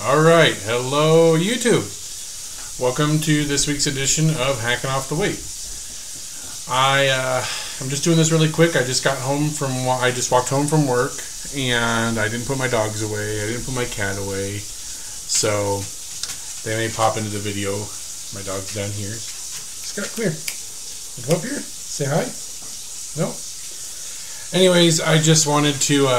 Alright, hello YouTube. Welcome to this week's edition of Hacking Off the Weight. I'm just doing this really quick. I just walked home from work, and I didn't put my dogs away. I didn't put my cat away. So they may pop into the video. My dog's down here. Scott, come here. Come up here. Say hi. No? Anyways, I just wanted to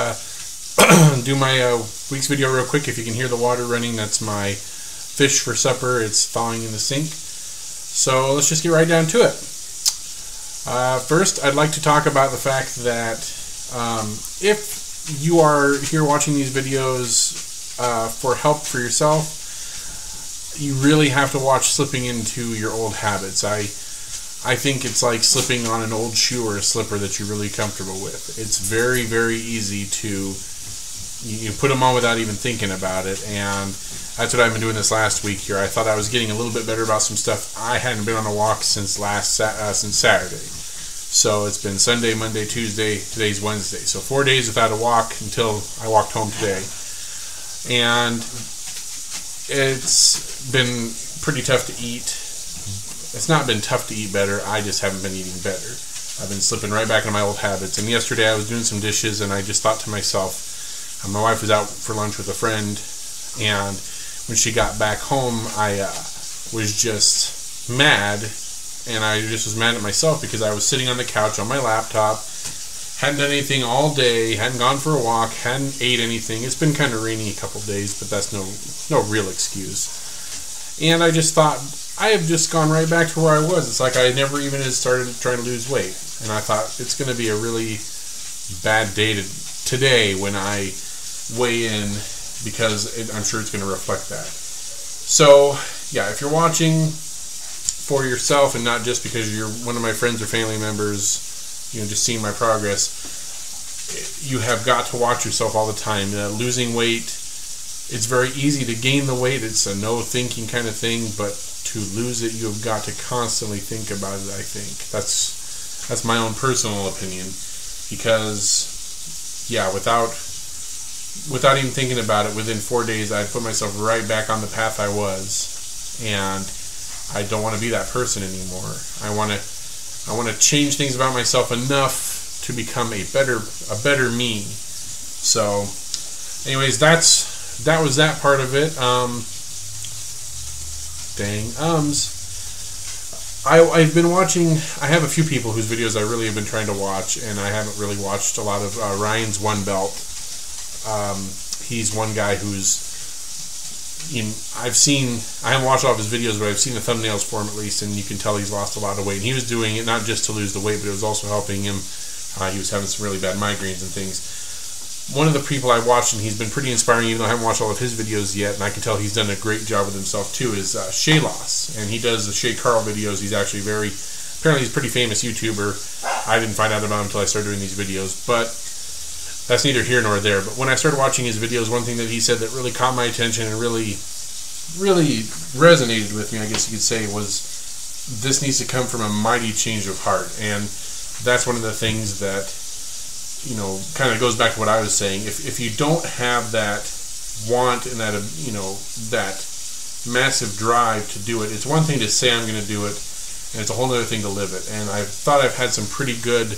do my week's video real quick. If you can hear the water running, that's my fish for supper. It's thawing in the sink. So let's just get right down to it. First, I'd like to talk about the fact that if you are here watching these videos for help for yourself, you really have to watch slipping into your old habits. I think it's like slipping on an old shoe or a slipper that you're really comfortable with. It's very, very easy to you put them on without even thinking about it, and that's what I've been doing this last week here. I thought I was getting a little bit better about some stuff. I hadn't been on a walk since since Saturday. So it's been Sunday, Monday, Tuesday, today's Wednesday. So 4 days without a walk until I walked home today. And it's been pretty tough to eat. It's not been tough to eat better, I just haven't been eating better. I've been slipping right back into my old habits. And yesterday I was doing some dishes, and I just thought to myself, my wife was out for lunch with a friend, and when she got back home, I was just mad, and I just was mad at myself because I was sitting on the couch on my laptop, hadn't done anything all day, hadn't gone for a walk, hadn't ate anything. It's been kind of rainy a couple days, but that's no real excuse. And I just thought, I have just gone right back to where I was. It's like I never even had started trying to lose weight, and I thought it's going to be a really bad day today when I weigh in, because I'm sure it's going to reflect that. So yeah, if you're watching for yourself and not just because you're one of my friends or family members, just seeing my progress, you have got to watch yourself all the time. Losing weight, it's very easy to gain the weight. It's a no thinking kind of thing, but to lose it, you have got to constantly think about it. I think that's my own personal opinion, because yeah, without even thinking about it, within 4 days I put myself right back on the path I was, and I don't want to be that person anymore. I want to change things about myself enough to become a better me. So anyways, that was that part of it. I've been watching, I have a few people whose videos I really have been trying to watch, and I haven't really watched a lot of Ryan's One Belt. He's one guy who's, I haven't watched all of his videos, but I've seen the thumbnails for him at least, and you can tell he's lost a lot of weight. And he was doing it not just to lose the weight, but it was also helping him. He was having some really bad migraines and things. One of the people I watched, and he's been pretty inspiring, even though I haven't watched all of his videos yet, and I can tell he's done a great job with himself too, is ShayLoss. And he does the Shay Carl videos. He's actually apparently he's a pretty famous YouTuber. I didn't find out about him until I started doing these videos, but that's neither here nor there. But when I started watching his videos, one thing that he said that really caught my attention and really resonated with me, I guess you could say, was this needs to come from a mighty change of heart. And that's one of the things that kind of goes back to what I was saying. If you don't have that want and that that massive drive to do it, it's one thing to say I'm going to do it, and it's a whole other thing to live it. And I thought I've had some pretty good,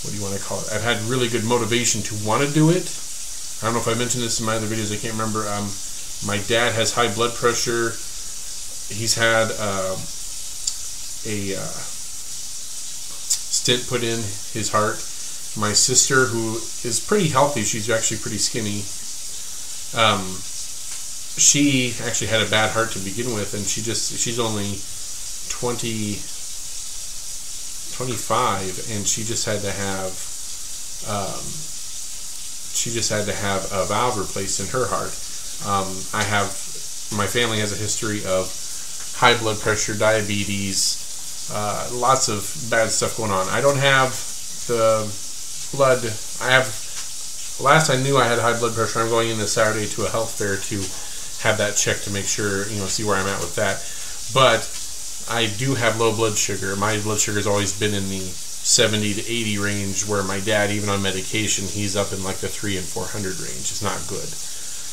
what do you want to call it? I've had really good motivation to want to do it. I don't know if I mentioned this in my other videos. I can't remember. My dad has high blood pressure. He's had a stent put in his heart. My sister, who is pretty healthy, she's actually pretty skinny, she actually had a bad heart to begin with, and she's only 25, and she just had to have a valve replaced in her heart. My family has a history of high blood pressure, diabetes, lots of bad stuff going on. I don't have the blood. Last I knew I had high blood pressure. I'm going in this Saturday to a health fair to have that checked to make sure, see where I'm at with that. But I do have low blood sugar. My blood sugar has always been in the 70 to 80 range, where my dad, even on medication, he's up in like the 300 and 400 range. It's not good.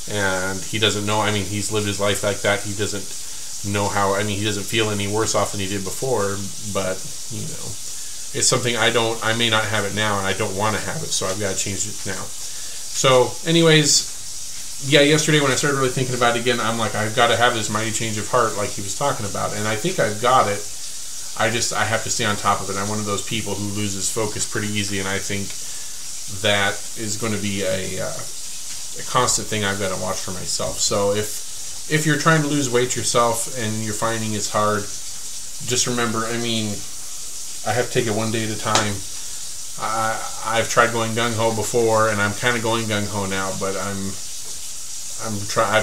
and he doesn't know. I mean, he's lived his life like that. He doesn't know how. I mean, he doesn't feel any worse off than he did before. But you know, it's something I may not have it now, and I don't want to have it, so I've got to change it now. So, anyways, yeah, yesterday when I started really thinking about it again, I'm like, I've got to have this mighty change of heart, like he was talking about, and I think I've got it. I have to stay on top of it. I'm one of those people who loses focus pretty easy, and I think that is going to be a constant thing I've got to watch for myself. So if you're trying to lose weight yourself and you're finding it's hard, just remember, I mean, I have to take it one day at a time. I've tried going gung-ho before, and I'm kind of going gung-ho now, but I've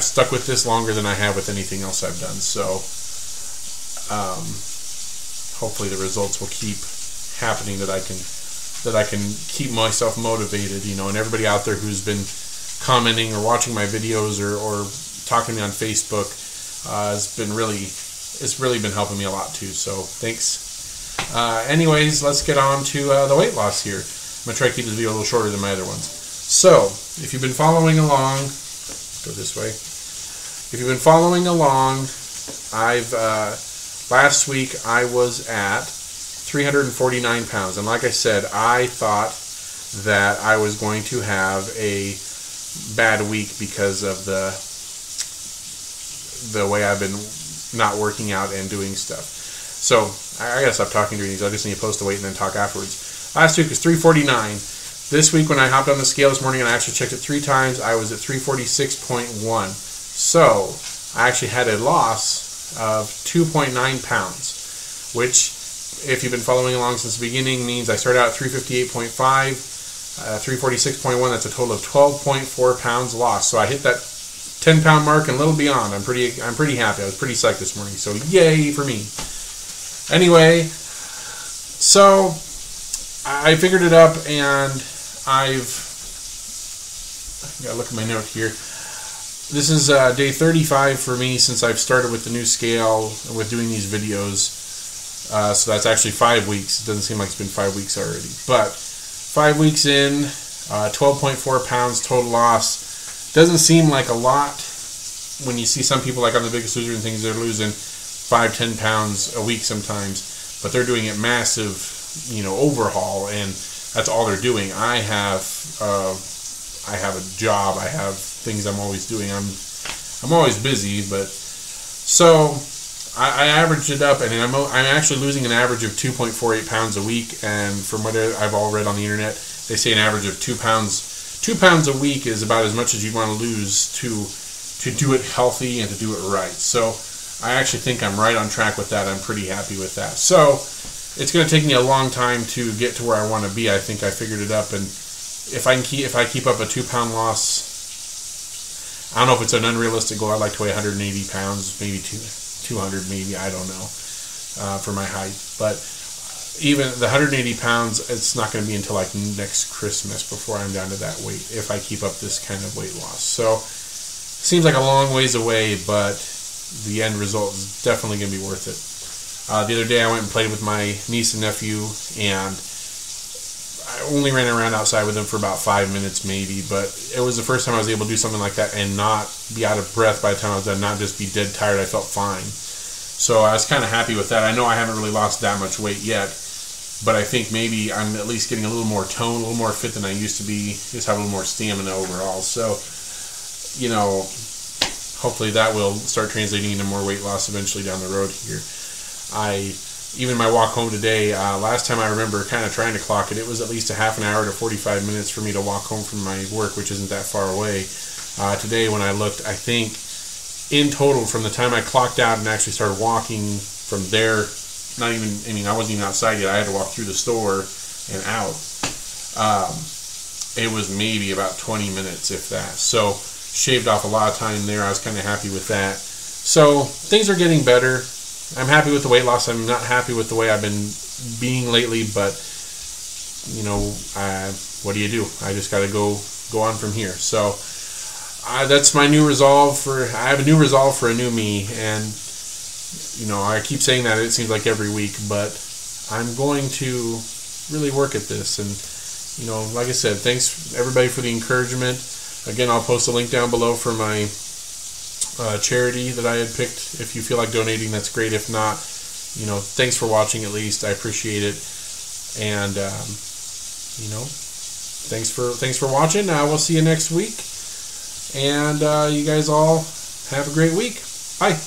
stuck with this longer than I have with anything else I've done. So hopefully the results will keep happening, that I can keep myself motivated, you know. And everybody out there who's been commenting or watching my videos or talking to me on Facebook, it's really been helping me a lot too. So thanks. Anyways, let's get on to the weight loss here. I'm gonna try to keep this video a little shorter than my other ones. So if you've been following along, go this way. If you've been following along, last week I was at 349 pounds, and like I said, I thought that I was going to have a bad week because of the way I've been not working out and doing stuff. So I gotta stop talking during these. I just need to post the weight and then talk afterwards. Last week was 349. This week when I hopped on the scale this morning and I actually checked it 3 times, I was at 346.1. So I actually had a loss of 2.9 pounds, which, if you've been following along since the beginning, means I started out at 358.5, 346.1. That's a total of 12.4 pounds lost. So I hit that 10-pound mark and a little beyond. I'm pretty happy. I was pretty psyched this morning. So yay for me. Anyway, so I figured it up, and I gotta look at my note here. This is day 35 for me since I've started with the new scale and with doing these videos. So that's actually 5 weeks. It doesn't seem like it's been 5 weeks already. But 5 weeks in, 12.4 pounds total loss. Doesn't seem like a lot when you see some people like on The Biggest Loser and things, they're losing 5-10 pounds a week sometimes. But they're doing it massive, you know, overhaul, and that's all they're doing. I have a job. I have things I'm always doing. I'm always busy, but so I averaged it up, and I'm actually losing an average of 2.48 pounds a week. And from what I've all read on the internet, they say an average of 2 pounds. 2 pounds a week is about as much as you'd want to lose to do it healthy and to do it right. So I actually think I'm right on track with that. I'm pretty happy with that. So it's going to take me a long time to get to where I want to be. I think I figured it up, and if I keep up a 2-pound loss, I don't know if it's an unrealistic goal. I'd like to weigh 180 pounds, maybe 200, maybe, I don't know, for my height. But even the 180 pounds, it's not going to be until like next Christmas before I'm down to that weight, if I keep up this kind of weight loss. So it seems like a long ways away, but the end result is definitely going to be worth it. The other day I went and played with my niece and nephew, and I only ran around outside with them for about 5 minutes maybe, but it was the first time I was able to do something like that and not be out of breath by the time I was done, not just be dead tired. I felt fine. So I was kind of happy with that. I know I haven't really lost that much weight yet, but I think maybe I'm at least getting a little more tone, a little more fit than I used to be, just have a little more stamina overall. So, you know, hopefully that will start translating into more weight loss eventually down the road here. Even my walk home today, last time I remember kind of trying to clock it, it was at least a half an hour to 45 minutes for me to walk home from my work, which isn't that far away. Today when I looked, I think in total from the time I clocked out and actually started walking from there, I wasn't even outside yet, I had to walk through the store and out. It was maybe about 20 minutes, if that. So shaved off a lot of time there. I was kind of happy with that. So things are getting better. I'm happy with the weight loss. I'm not happy with the way I've been being lately, but you know, what do you do? I just got to go on from here. So that's my new resolve I have a new resolve for a new me, and you know, I keep saying that, it seems like every week, but I'm going to really work at this. And you know, like I said, thanks everybody for the encouragement. Again, I'll post a link down below for my charity that I had picked. If you feel like donating, that's great. If not, thanks for watching at least. I appreciate it. And, thanks for watching. We'll see you next week. And you guys all have a great week. Bye.